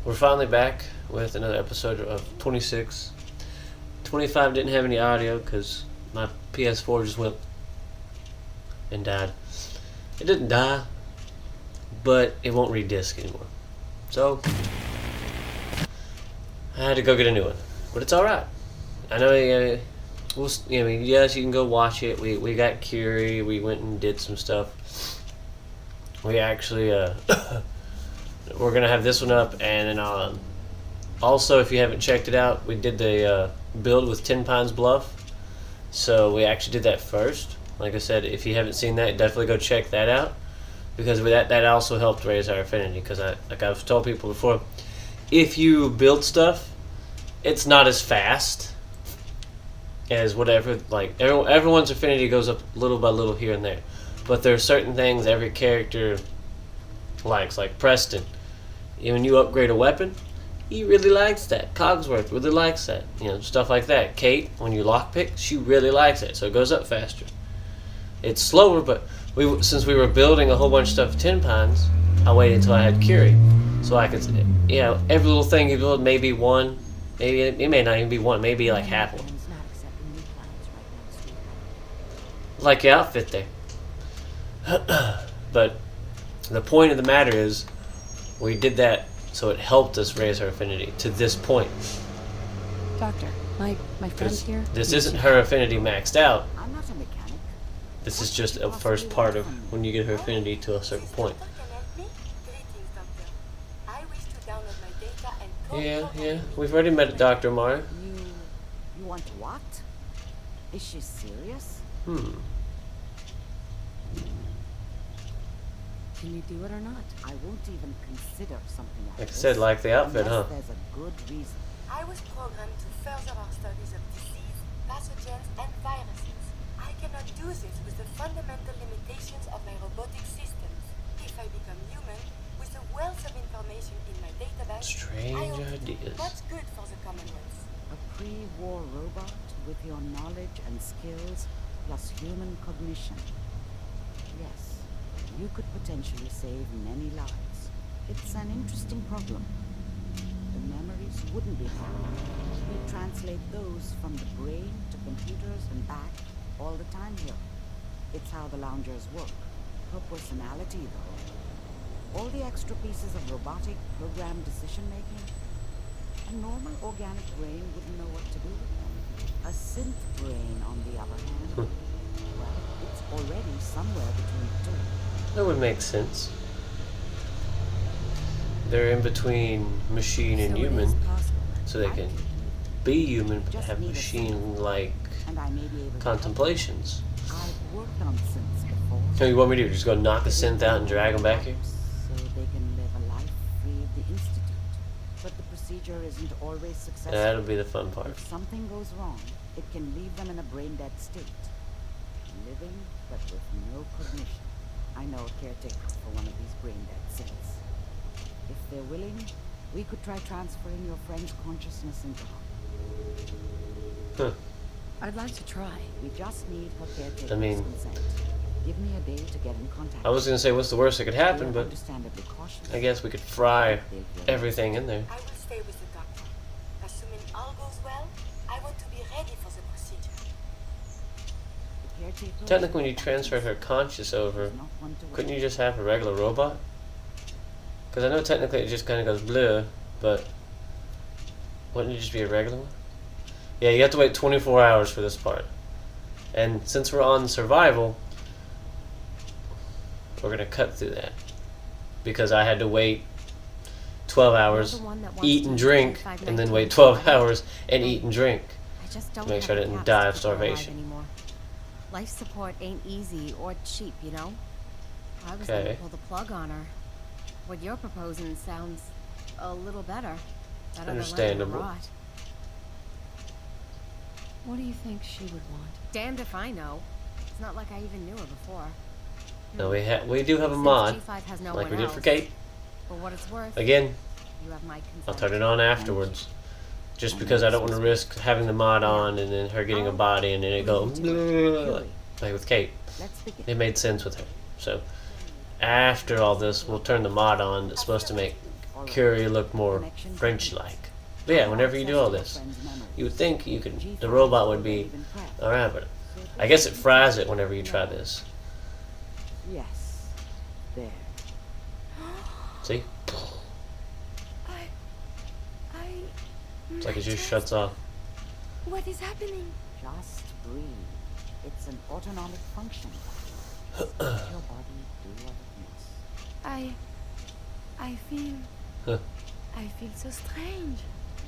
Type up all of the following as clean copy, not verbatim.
We're finally back with another episode of 26. 25 didn't have any audio because my PS4 just went and died. It didn't die, but it won't read disc anymore. So, I had to go get a new one. But it's alright. I know, yes, you can go watch it. We got Curie. We went and did some stuff. We actually, we're going to have this one up, and then also, if you haven't checked it out, we did the build with 10 Pines Bluff. So we actually did that first. Like I said, if you haven't seen that, definitely go check that out, because with that also helped raise our affinity. Because like I've told people before, if you build stuff, it's not as fast as whatever. Like everyone's affinity goes up little by little here and there, but there are certain things every character likes. Like Preston, when you upgrade a weapon, he really likes that. Cogsworth really likes that. Stuff like that. Kate, when you lockpick, she really likes it, so it goes up faster. It's slower, but since we were building a whole bunch of stuff at 10 Pines, I waited until I had Curie, so I could, every little thing you build, maybe one, maybe it may not even be one, maybe like half one. Like your outfit there. But the point of the matter is, we did that so it helped us raise our affinity to this point. Doctor, my friend here. This isn't her affinity maxed out. This is just a first part of when you get her affinity to a certain point. Yeah. We've already met Dr. Mara. You want what? Is she serious? Can you do it or not? I won't even consider something like I said, like the outfit, huh? There's a good reason. I was programmed to further our studies of disease, pathogens, and viruses. I cannot do this with the fundamental limitations of my robotic systems. If I become human, with the wealth of information in my database, I hope to do much good for the Commonwealth. A pre-war robot with your knowledge and skills plus human cognition. Yes. You could potentially save many lives. It's an interesting problem. The memories wouldn't be hard. We translate those from the brain to computers and back all the time here. It's how the loungers work. Her personality, though. All the extra pieces of robotic, programmed decision-making. A normal organic brain wouldn't know what to do with them. A synth brain, on the other hand, well, it's already somewhere between the two. That would make sense. They're in between machine and human, so they can be human but have machine-like contemplations. I've worked on synths before. So you want me to do? Just go knock a synth out and drag them back here? So they can live a life free of the Institute. But the procedure isn't always successful. That'll be the fun part. If something goes wrong, it can leave them in a brain-dead state. Living, but with no cognition. I know a caretaker for one of these brain-dead synths. If they're willing, we could try transferring your friend's consciousness into her. I'd like to try. We just need her caretaker's consent. Give me a day to get in contact. I was going to say, what's the worst that could happen, but I guess we could fry everything in there. I will stay with the doctor. Assuming all goes well, I want to be ready for the procedure. Technically, when you transfer her conscious over, couldn't you just have a regular robot? Because I know technically it just kind of goes bleh, but wouldn't it just be a regular one? Yeah, you have to wait 24 hours for this part. And since we're on survival, we're going to cut through that. Because I had to wait 12 hours, eat and drink, and then wait 12 hours and eat and drink to make sure I didn't die of starvation. Life support ain't easy or cheap, I was gonna pull the plug on her. What you're proposing sounds a little better. Understandable. What do you think she would want? Damned if I know. It's not like I even knew her before. No, we do have a mod, like we did for Kate. For what it's worth, again, you have my consent. I'll turn it on afterwards. Just because I don't want to risk having the mod on and then her getting a body and then it go like with Kate. It made sense with her. So after all this, we'll turn the mod on that's supposed to make Curie look more French-like. But yeah, whenever you do all this, you would think you could, the robot would be alright, but I guess it fries it whenever you try this. Yes. There. See? I... It's like it my just chest. shuts off. What is happening? Just breathe. It's an autonomic function. Let your body do what it must. I feel... Huh. I feel so strange.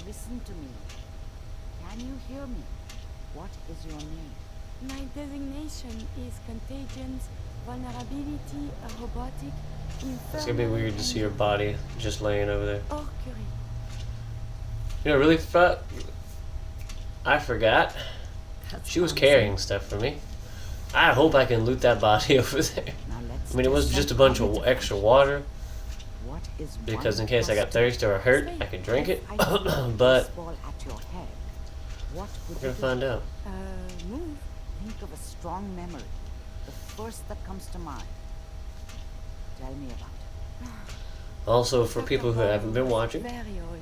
Listen to me. Can you hear me? What is your name? My designation is contagions, vulnerability, robotic, It's gonna be weird to see your body just laying over there. or Curie. You know, really, I forgot. She was carrying stuff for me. I hope I can loot that body over there. Now let's I mean, it was just a bunch of extra water, because in case I got thirsty or hurt, I could drink it. But we're gonna find out. Move. Think of a strong memory. The first that comes to mind. Tell me about it. Also, for people who haven't been watching, Very old.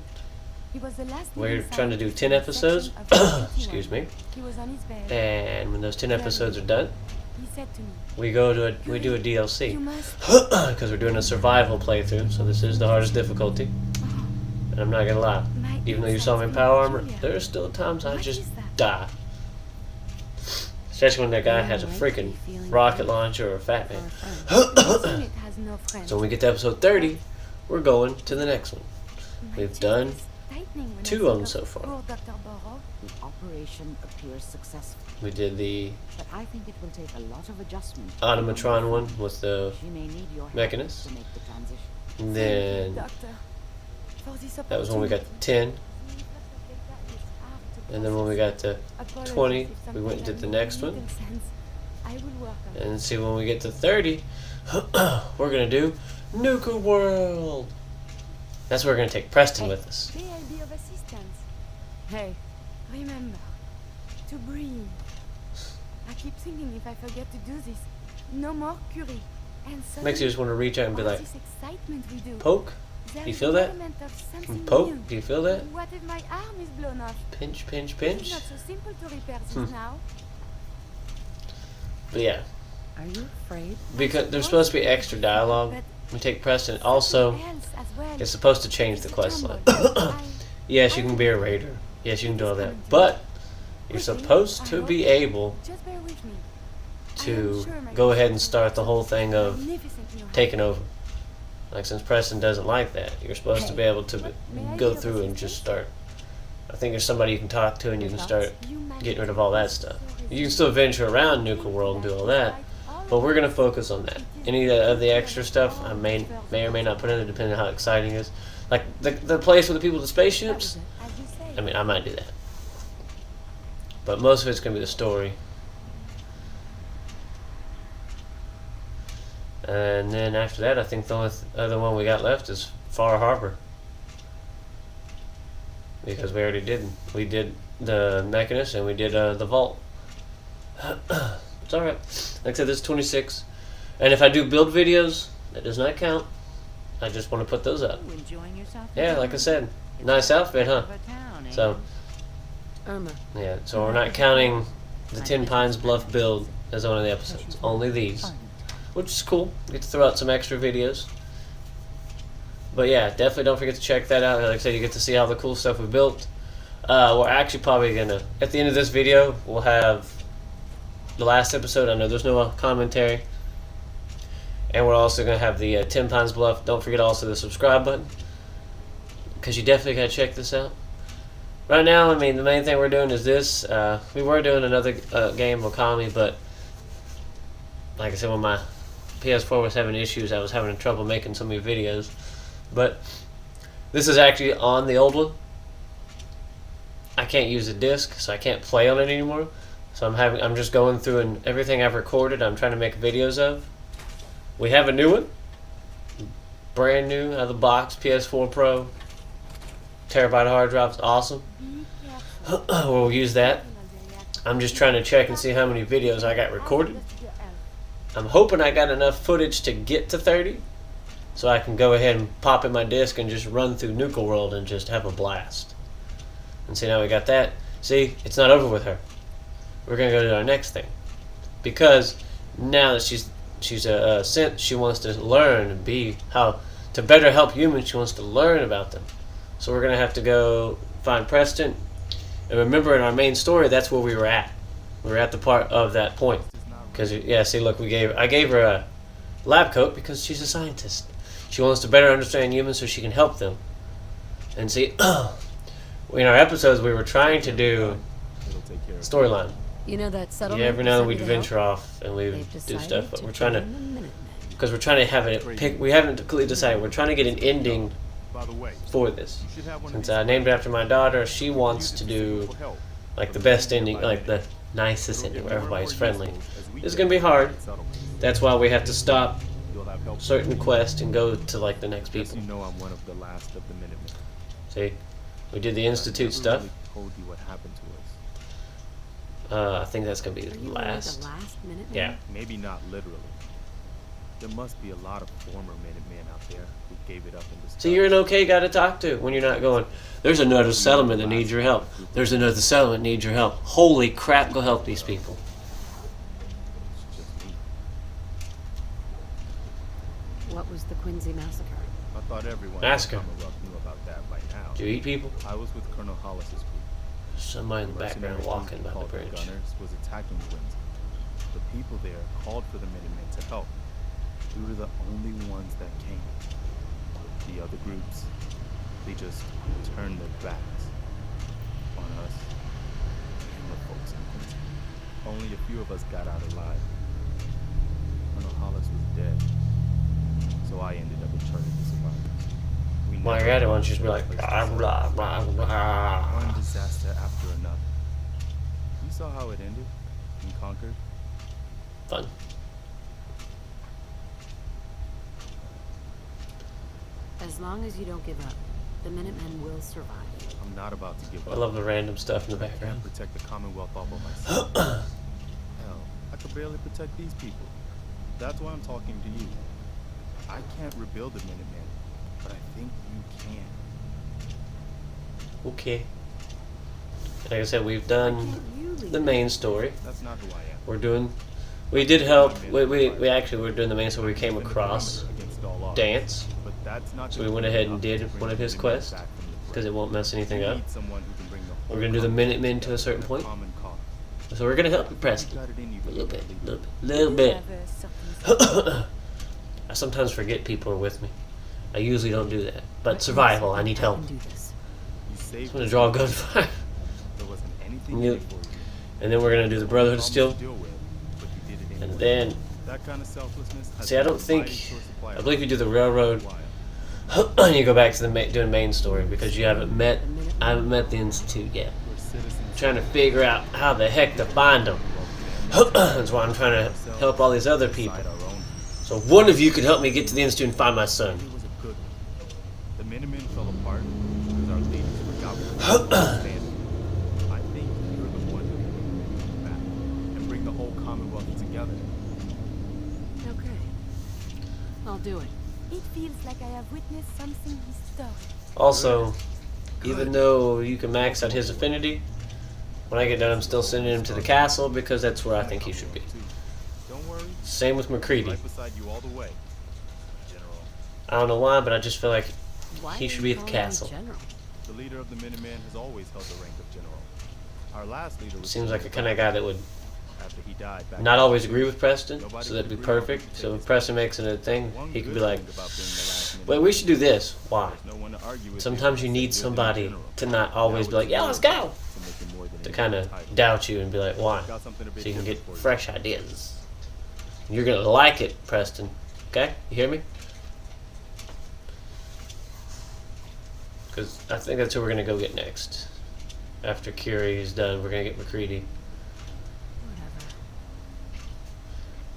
He was the last we're living trying to do scientist 10 in the episodes. section of 81. Excuse me. He was on his bed. And when those 10 episodes are done, He said to me, we do a "You DLC must." because we're doing a survival playthrough. So this is the hardest difficulty, and I'm not gonna lie. My Even though you saw me in insides power feel armor, peculiar. there are still times I What just is that? die. Especially when that guy has a freaking rocket launcher or a fat man. Listen, it has no friends. So when we get to episode 30, we're going to the next one. My we've chest done is tightening when I 2 think of them so far. poor Dr. Burrow. The operation appears successful, We did the but I think it will take a lot of adjustment. automatron one with the She may need your help Mechanist. to make the transition. and Thank you, then Doctor, for this that was when we got to 10, and then when we got to 20, we went and did the next one. I will work on it. And see, when we get to 30, we're gonna do Nuka World. That's where we're gonna take Preston with us. May I be of assistance? Hey, remember to breathe. I keep thinking if I forget to do this, no more Curie. And Makes you just want to reach out and be all like, this excitement we do. poke? There you is feel an that? element of something Poke? new. Do you feel that? What if my arm is blown off? Pinch, pinch, It's pinch. not so simple to repair this now. But yeah, Are you afraid? because there's supposed to be extra dialogue. We take Preston. Also, Something else as well. it's supposed to change the It's a quest line. tumble. Yes, you can be a raider. Yes, you can do all that. But you're supposed to be able Just bear with me. to go ahead and start the whole thing of Magnificent in your taking over. Like, since Preston doesn't like that, you're supposed to be able to go through and just start. I think there's somebody you can talk to and you can start getting rid of all that stuff. You can still venture around Nuka World and do all that, but we're going to focus on that. Any of the extra stuff I may or may not put in it, depending on how exciting it is. Like the place with the people with the spaceships, As you say. I mean, I might do that. But most of it's going to be the story. And then after that, I think the only other one we got left is Far Harbor. Because we already did. We did the Mechanist and we did the Vault. It's alright. Like I said, this is 26. And if I do build videos, that does not count. I just want to put those up. Enjoying yourself? Yeah, like I said. Nice outfit, huh? So, Irma. yeah. So we're not counting the 10 Pines Bluff build as one of the episodes. Only these. Which is cool. Get to throw out some extra videos. But yeah, definitely don't forget to check that out. Like I said, you get to see all the cool stuff we built. We're actually probably going to, at the end of this video, we'll have the last episode. I know there's no commentary. And we're also going to have the 10 Pines Bluff. Don't forget also the subscribe button, because you definitely got to check this out. Right now, I mean, the main thing we're doing is this. We were doing another game, Okami, but like I said, when my PS4 was having issues, I was having trouble making so many videos. But this is actually on the old one. I can't use the disc, so I can't play on it anymore. So I'm just going through and everything I've recorded, I'm trying to make videos of. We have a new one, brand new out of the box, PS4 Pro, terabyte hard drive, awesome. We'll use that. I'm just trying to check and see how many videos I got recorded. I'm hoping I got enough footage to get to 30, so I can go ahead and pop in my disc and just run through Nuka World and just have a blast. And see, now we got that. See, it's not over with her. We're gonna go to our next thing, because now that she's a synth, she wants to learn and be how to better help humans. She wants to learn about them. So we're gonna have to go find Preston. And remember, in our main story, that's where we were at. We were at the part of that point. Because yeah, see, look, I gave her a lab coat because she's a scientist. She wants to better understand humans so she can help them. And see, in our episodes, we were trying to do storyline. You know that Yeah, settlement? every now and then we'd decided to help? venture off and we They've do decided stuff, but to we're trying to, join the Minutemen. because we're trying to have it pick. We haven't completely decided. We're trying to get an ending for this. Since I named it after my daughter, she wants to do like the best ending, like the nicest ending where everybody's friendly. It's gonna be hard. That's why we have to stop certain quests and go to like the next people. You know I'm one of the last of the Minutemen. See, we did the Institute stuff. Really told you what happened to us. I think that's gonna be Are the you last. the last Minuteman? Yeah. Maybe not literally. There must be a lot of former Minutemen out there who gave it up in disgust. See, you're an okay guy to talk to when you're not going, there's another settlement that needs your help. There's another settlement that needs your help. Holy crap, go help these people. It's just me. What was the Quincy massacre? I thought everyone Massacre. in the Commonwealth knew about that by now. Do you eat people? I was with Colonel Hollis's group. Somebody in the background Mercenary walking group by the called bridge. Gunners was attacking Quincy. The people there called for the Minutemen to help. We were the only ones that came. The other groups, they just turned their backs on us and the folks in Quincy. Only a few of us got out alive. Colonel Hollis was dead, so I ended up in charge of the survivors. We While never you're at it, why found don't you just be a like, place to blah, settle. blah, blah, blah. One disaster after another. You saw how it ended in Concord? Fun. As long as you don't give up, the Minutemen will survive. I'm not about to give I up. love the random stuff in the I can't background. protect the Commonwealth all by myself. Hell, I could barely protect these people. That's why I'm talking to you. I can't rebuild the Minutemen, but I think you can. Okay. Like I said, we've done the main story. That's not who I am. We did help. We actually were doing the main story. We came Defend the across Common against all odds. Dance, But that's not so we gonna went be ahead and enough did to bring one of the his Minutemen quests back from the because it won't mess anything We up. need someone who can bring the We're whole gonna do the Commonwealth Minutemen to a together certain for point. common cause. So we're gonna help you, You Preston. got it in you A to little be bit, a leader. little bit. Have something I sometimes forget people are with me. I usually don't do that. But survival, I need help. can do this. You saved I'm gonna us. draw a gunfire. There wasn't anything Yep. in it for you. And then we're gonna do the Brotherhood of Problems Steel. to deal with, but you did it And anyway. then, That kind of selflessness has see, I been don't a think, mighty source of pride I believe you do the for railroad. a while. You go back to the doing main story because I haven't met the Institute yet. We're citizens. I'm trying to figure out how the heck to find them. That's why I'm trying to help all these other people. Decide our own. So one of you could help me get to the Institute and find my son. It was a good one. The Minutemen fell apart because our leaders forgot what they were standing. I think you're the one who can bring them back and bring the whole Commonwealth together. Okay. I'll do it. It feels like I have witnessed something historic. Also, even though you can max out his affinity, when I get done I'm still sending him to the castle because that's where I think he should be. Don't worry. Same with McCready. Right beside you all the way, General. I don't know why, but I just feel like Why he are should you be at the calling me castle. General? The leader of the Minutemen has always held the rank of general. Our last leader was Seems like a kind of guy that would after he died back not in always 1982. agree with Preston, Nobody so that'd be would agree on who perfect. could So take if his Preston place. makes it a thing, One he could good be like, thing about being the last well, we should do this. Why? There's no one to argue with Sometimes you need somebody to not always be like, yeah, let's go. To kind of doubt you and be like, why? So you can get fresh ideas. You're going to like it, Preston. Okay? You hear me? Because I think that's who we're going to go get next. After Curie is done, we're going to get McCready. Whatever.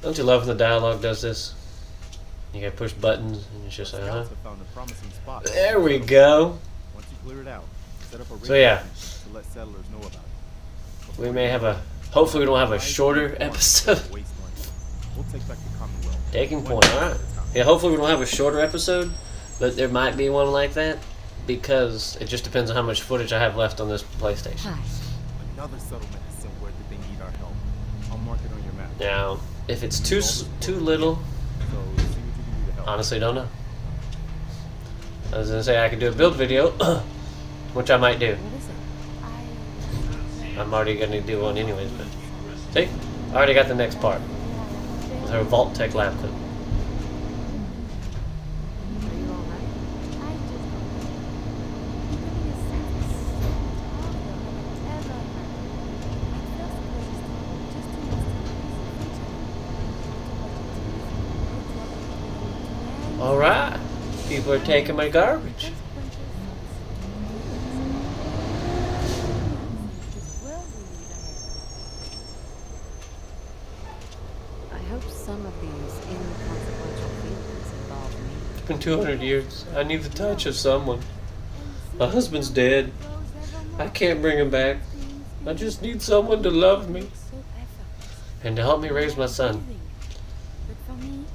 Don't you love when the dialogue does this? You gotta push buttons and it's just like, huh? Scouts have found a promising spot. There we go. Once you clear it out, set up a So yeah. radio to let settlers know about it. We may have a, hopefully we don't have a shorter episode. Wasteland. We'll take back the Commonwealth. Taking One point, day at alright. a time. Yeah, hopefully we don't have a shorter episode, but there might be one like that because it just depends on how much footage I have left on this PlayStation. Hi. Another settlement is somewhere that they need our help. I'll mark it on your map. Now, if it's too little, So see what you can do to help. honestly don't know. I was gonna say I could do a build video, which I might do. What is it? I'm already gonna do one anyways, but see, I already got the next part with her Vault Tech lab coat. Are you alright? All right, people are taking my garbage. I hope some of these inconsequential feelings involve me. It's been 200 years. I need the touch of someone. My husband's dead. I can't bring him back. I just need someone to love me and to help me raise my son. But for me,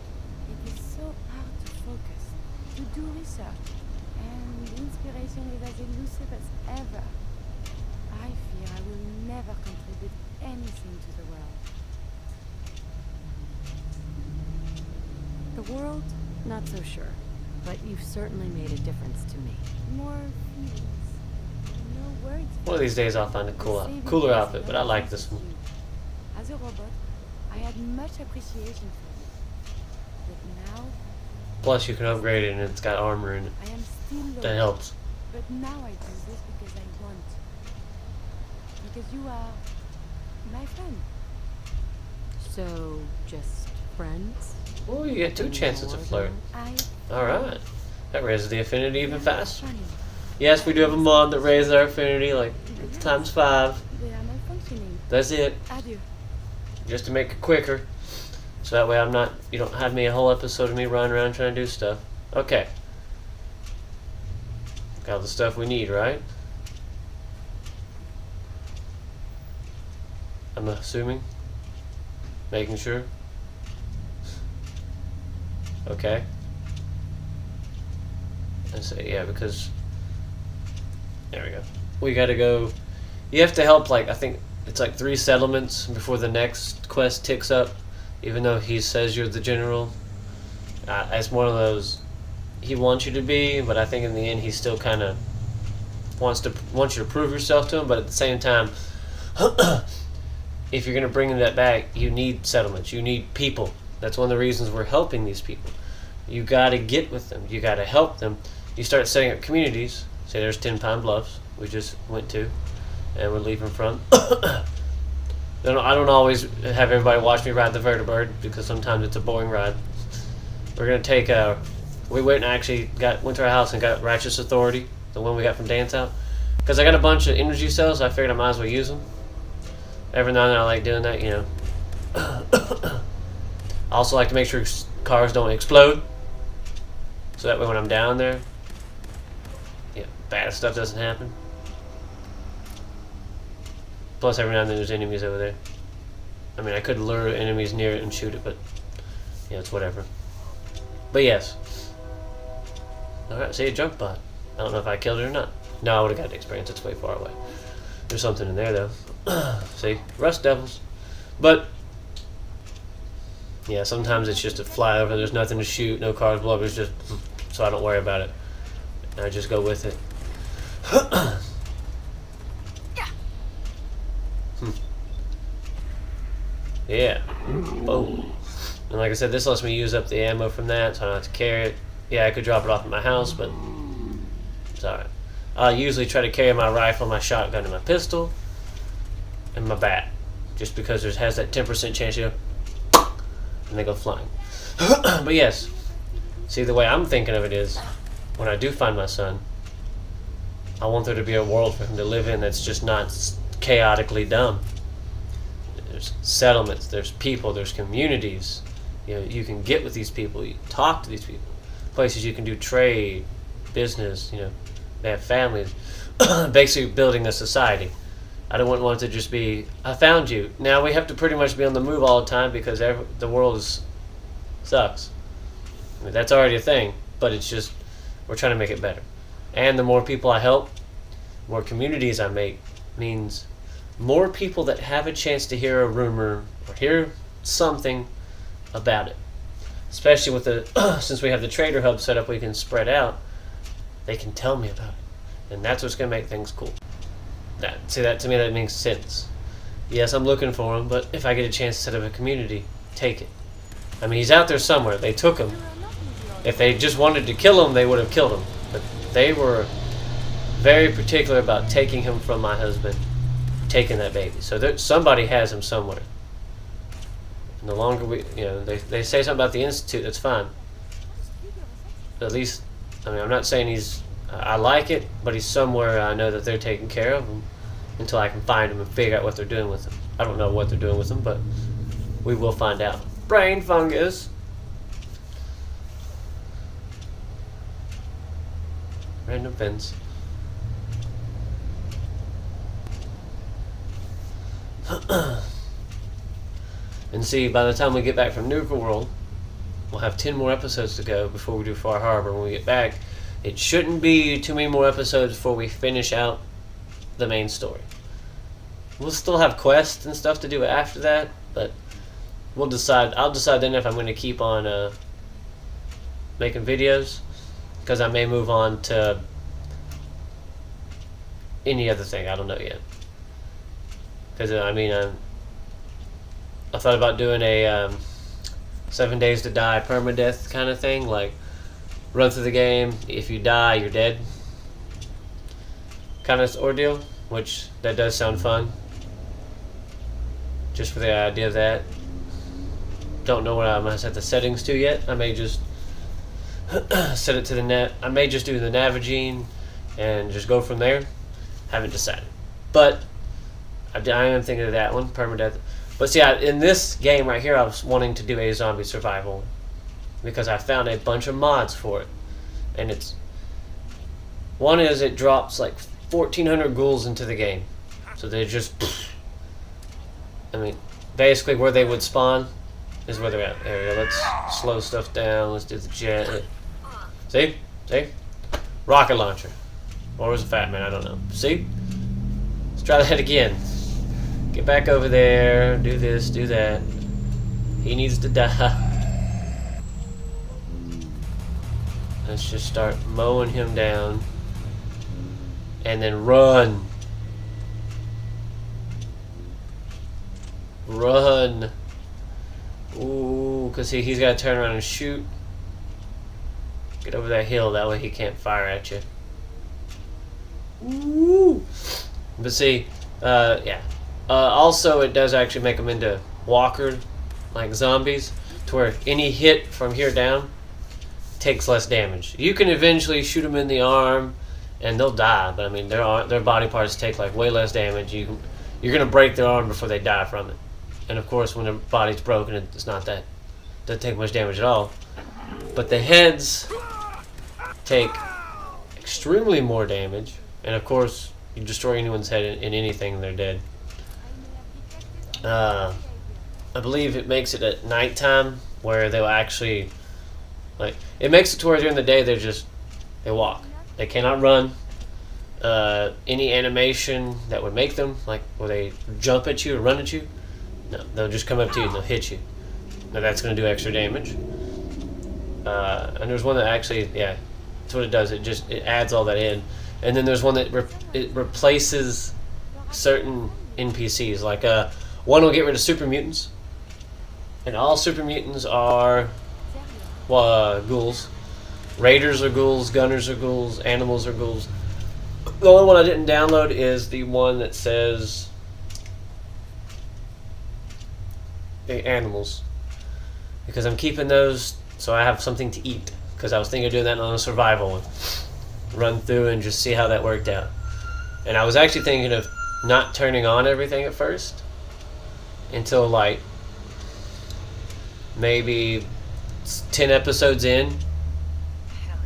it is so hard to focus, to do research, and inspiration is as elusive as ever. I fear I will never contribute anything to the world. The world, not so sure. But you've certainly made a difference to me. More feelings, no words. One of these days I'll find a cooler outfit, but I like this one. As a robot, I had much appreciation for you. But now, Plus you can upgrade it and it's got armor in it. I am still low. That helps. But now I do this because I want. Because you are my friend. So, just friends? Oh, you get 2 chances to flirt. I Alright. That raises the affinity even faster. funny. Yes, we do have a mod that raises our affinity like times 5. They are malfunctioning. That's it. Adieu. Just to make it quicker. So that way you don't have me a whole episode of me running around trying to do stuff. Okay. Got all the stuff we need, right? I'm assuming. Making sure. Okay. I say yeah, because there we go. We gotta go. You have to help like I think it's like 3 settlements before the next quest ticks up. Even though he says you're the general, it's one of those he wants you to be, but I think in the end he still kind of wants you to prove yourself to him. But at the same time, if you're gonna bring that back, you need settlements. You need people. That's one of the reasons we're helping these people. You gotta get with them. You gotta help them. You start setting up communities. Say there's 10 Pine Bluffs we just went to, and we're leaving from. I don't always have everybody watch me ride the vertibird because sometimes it's a boring ride. We're gonna take we went and actually went to our house and got Righteous Authority, the one we got from Dance Out, because I got a bunch of energy cells. So I figured I might as well use them. Every now and then I like doing that, you know. I also like to make sure cars don't explode, so that way when I'm down there, yeah, bad stuff doesn't happen. Plus, every now and then there's enemies over there. I mean, I could lure enemies near it and shoot it, but yeah, it's whatever. But yes. Alright, see a junk bot. I don't know if I killed it or not. No, I would have got the experience. It's way far away. There's something in there, though. See? Rust devils. But yeah, sometimes it's just a flyover. There's nothing to shoot. No cars blow up. It's just so I don't worry about it. I just go with it. Yeah. Oh. And like I said, this lets me use up the ammo from that, so I don't have to carry it. Yeah, I could drop it off at my house, but it's alright. I usually try to carry my rifle, my shotgun, and my pistol, and my bat. Just because it has that 10% chance you go, and they go flying. But yes, see, the way I'm thinking of it is, when I do find my son, I want there to be a world for him to live in that's just not chaotically dumb. There's settlements, there's people, there's communities. You know, you can get with these people, you can talk to these people. Places you can do trade, business, you know, they have families. Basically building a society. I don't want it to just be, I found you. Now we have to pretty much be on the move all the time because the world sucks. I mean, that's already a thing, but it's just we're trying to make it better. And the more people I help, more communities I make, means more people that have a chance to hear a rumor or hear something about it. Especially with the since we have the trader hub set up, we can spread out. They can tell me about it, and that's what's going to make things cool. That to me that makes sense. Yes, I'm looking for him, but if I get a chance to set up a community, take it. I mean, he's out there somewhere. They took him. If they just wanted to kill him, they would have killed him. But they were very particular about taking him from my husband, taking that baby. So somebody has him somewhere. And the longer they say something about the institute, that's fine. But at least, I mean, I'm not saying I like it, but he's somewhere I know that they're taking care of him until I can find him and figure out what they're doing with him. I don't know what they're doing with him, but we will find out. Brain fungus. Random fence. And see, by the time we get back from Nuka World, we'll have 10 more episodes to go before we do Far Harbor. When we get back, it shouldn't be too many more episodes before we finish out the main story. We'll still have quests and stuff to do after that, but we'll decide. I'll decide then if I'm going to keep on making videos, because I may move on to any other thing. I don't know yet. Because I mean, I thought about doing a 7 Days to Die permadeath kind of thing, like run through the game. If you die, you're dead. Kind of ordeal, which that does sound fun. Just for the idea of that. Don't know what I'm going to set the settings to yet. I may just set it to the net. I may just do the Navigene and just go from there. Haven't decided. But I am thinking of that one, permadeath. But see, in this game right here, I was wanting to do a zombie survival because I found a bunch of mods for it. And one is it drops like 1,400 ghouls into the game. So they just, I mean, basically where they would spawn is where they're at. There we go. Let's slow stuff down. Let's do the jet. See? Rocket launcher. Or was it Fat Man? I don't know. See? Let's try that again. Get back over there. Do this, do that. He needs to die. Let's just start mowing him down. And then run. Run. Ooh, because he's got to turn around and shoot. Get over that hill, that way he can't fire at you. Ooh. But see, yeah. Also, it does actually make them into walker, like zombies, to where any hit from here down takes less damage. You can eventually shoot them in the arm, and they'll die. But I mean, their body parts take like way less damage. You're gonna break their arm before they die from it. And of course, when their body's broken, it's not that. Doesn't take much damage at all. But the heads take extremely more damage. And of course, you destroy anyone's head in anything, they're dead. I believe it makes it at nighttime where they'll actually, like, it makes it to where during the day they walk. They cannot run. Any animation that would make them, like, where they jump at you or run at you, no, they'll just come up to you and they'll hit you. Now that's going to do extra damage. And there's one that actually, yeah, that's what it does. It adds all that in. And then there's one that it replaces certain NPCs. Like one will get rid of super mutants, and all super mutants are ghouls. Raiders are ghouls. Gunners are ghouls. Animals are ghouls. The only one I didn't download is the one that says the animals, because I'm keeping those so I have something to eat. Because I was thinking of doing that on a survival one. Run through and just see how that worked out. And I was actually thinking of not turning on everything at first until like maybe 10 episodes in.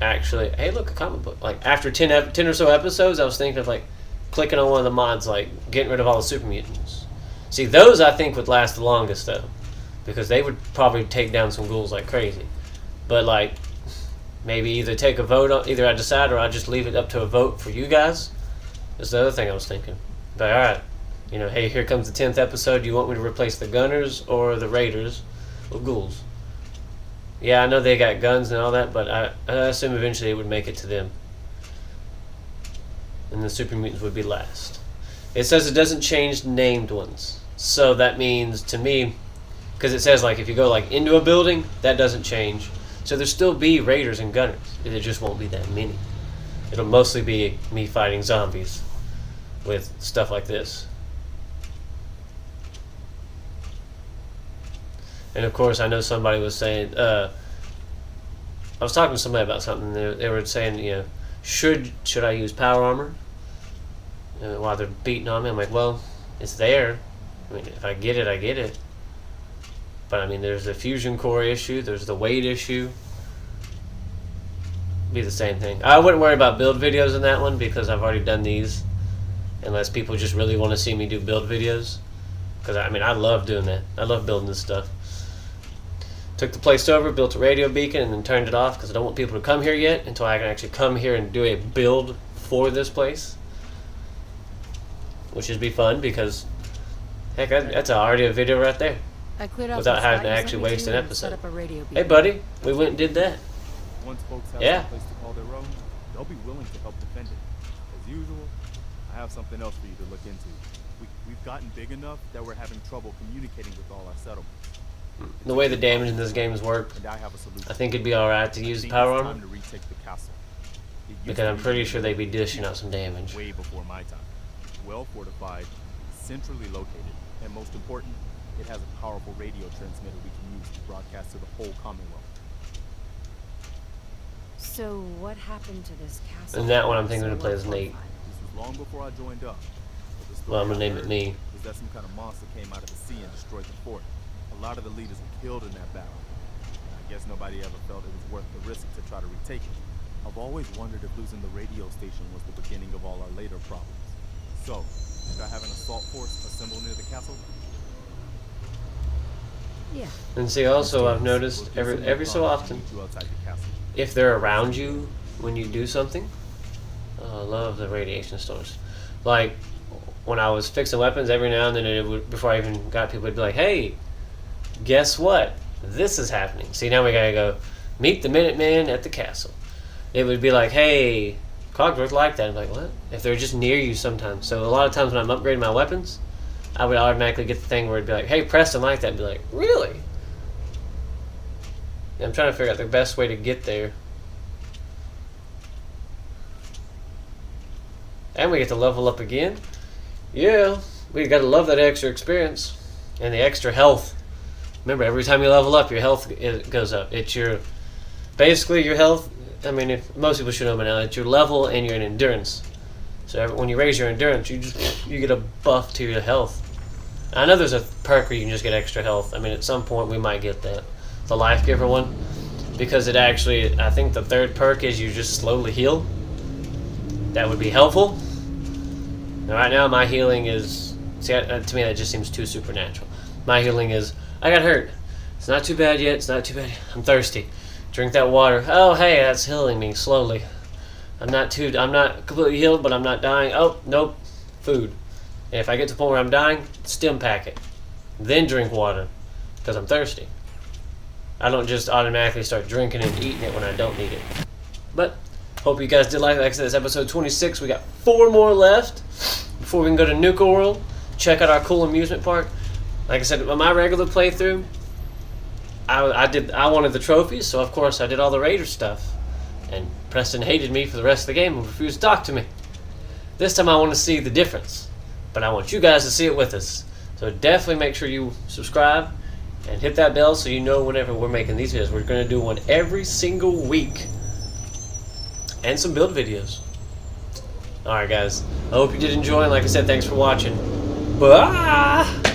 Actually, hey, look, a comic book. Like after 10 or so episodes, I was thinking of like clicking on one of the mods, like getting rid of all the super mutants. See, those I think would last the longest though, because they would probably take down some ghouls like crazy. But like maybe either take a vote on, either I decide or I just leave it up to a vote for you guys. That's the other thing I was thinking. But alright, you know, hey, here comes the 10th episode. Do you want me to replace the Gunners or the Raiders with ghouls? Yeah, I know they got guns and all that, but I assume eventually it would make it to them. And the super mutants would be last. It says it doesn't change named ones. So that means, to me, because it says like if you go like into a building, that doesn't change. So there'll still be Raiders and Gunners. There just won't be that many. It'll mostly be me fighting zombies with stuff like this. And of course, I know somebody was saying, I was talking to somebody about something. They were saying, you know, should I use power armor while they're beating on me? I'm like, well, it's there. I mean, if I get it, I get it. But I mean, there's the fusion core issue. There's the weight issue. Be the same thing. I wouldn't worry about build videos in that one because I've already done these. Unless people just really want to see me do build videos. Because I mean, I love doing that. I love building this stuff. Took the place over, built a radio beacon, and then turned it off because I don't want people to come here yet until I can actually come here and do a build for this place. Which would be fun because, heck, that's already a video right there. I cleared out Without having to actually waste an episode. Hey, buddy, we went and did that. Once folks have Yeah. some place to call their own, they'll be willing to help defend it. As usual, I have something else for you to look into. We've gotten big enough that we're having trouble communicating with all our settlements. The way the damage in this game has worked, And I have a solution. I think it'd be alright to use I think power it's armor. time to retake the castle. It used Because to I'm be pretty one sure of they'd the be dishing out some damage. way before my time. Well fortified, centrally located, and most important, it has a powerful radio transmitter we can use to broadcast to the whole Commonwealth. So what happened to this castle? And that one I'm thinking to play as Nate. This was long before I joined up. But the story Well, I'm gonna I name it heard me. was that some kind of monster came out of the sea and destroyed the fort. A lot of the leaders were killed in that battle. And I guess nobody ever felt it was worth the risk to try to retake it. I've always wondered if losing the radio station was the beginning of all our later problems. So, should I have an assault force assemble near the castle? Yeah. And see, also I've We'll noticed do some every so more often, meet you outside the castle. if they're around you when you do something, oh, I love the radiation storms. Like when I was fixing weapons, every now and then it would, before I even got people, it'd be like, "Hey, guess what? This is happening." See, now we gotta go meet the Minutemen at the castle. It would be like, "Hey, Cogsworth like that." I'm like, "What?" If they're just near you sometimes. So a lot of times when I'm upgrading my weapons, I would automatically get the thing where it'd be like, "Hey, Preston like that." I'd be like, "Really?" And I'm trying to figure out the best way to get there. And we get to level up again. Yeah, we gotta love that extra experience and the extra health. Remember, every time you level up, your health goes up. It's your basically your health. I mean, if most people should know by now. It's your level and your endurance. So when you raise your endurance, you get a buff to your health. I know there's a perk where you can just get extra health. I mean, at some point we might get that, the life giver one, because it actually, I think the third perk is you just slowly heal. That would be helpful. Now, right now, my healing is, see, to me that just seems too supernatural. My healing is, I got hurt. It's not too bad yet. It's not too bad. I'm thirsty. Drink that water. Oh, hey, that's healing me slowly. I'm not completely healed, but I'm not dying. Oh, nope. Food. And if I get to the point where I'm dying, stim pack it. Then drink water, because I'm thirsty. I don't just automatically start drinking and eating it when I don't need it. But, hope you guys did like I said, this episode 26. We got 4 more left before we can go to Nuka World. Check out our cool amusement park. Like I said, on my regular playthrough, I wanted the trophies, so of course I did all the Raider stuff. And Preston hated me for the rest of the game and refused to talk to me. This time I want to see the difference. But I want you guys to see it with us. So definitely make sure you subscribe and hit that bell so you know whenever we're making these videos. We're going to do one every single week. And some build videos. Alright guys, I hope you did enjoy, and like I said, thanks for watching. Bye!